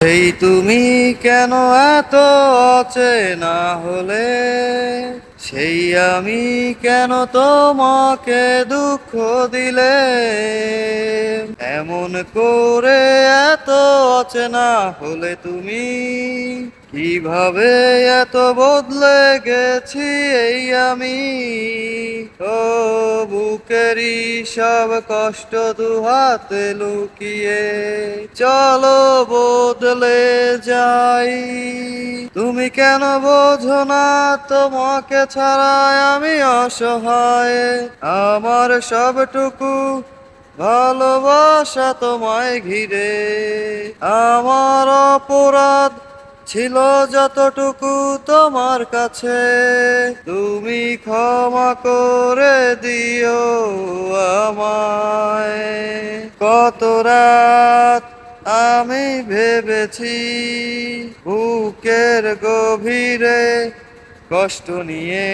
এই তুমি কেন এত অচেনা হলে, সেই আমি কেন তোমাকে দুঃখ দিলে, এমন করে এত অচেনা হলে তুমি, কিভাবে এত বদলে গেছি এই আমি। ও বুকেরই সব কষ্ট দুহাতে লুকিয়ে চলো বদলে যাই। তুমি কেন বোঝো না তোমাকে ছাড়াই আমি অসহায়, আমার সবটুকু ভালোবাসা তোমায় ঘিরে। আমার অপরাধ ছিল যতটুকু তোমার কাছে, তুমি ক্ষমা করে দিও আমায়। কত রাত আমি ভেবেছি বুকের গভীরে কষ্ট নিয়ে।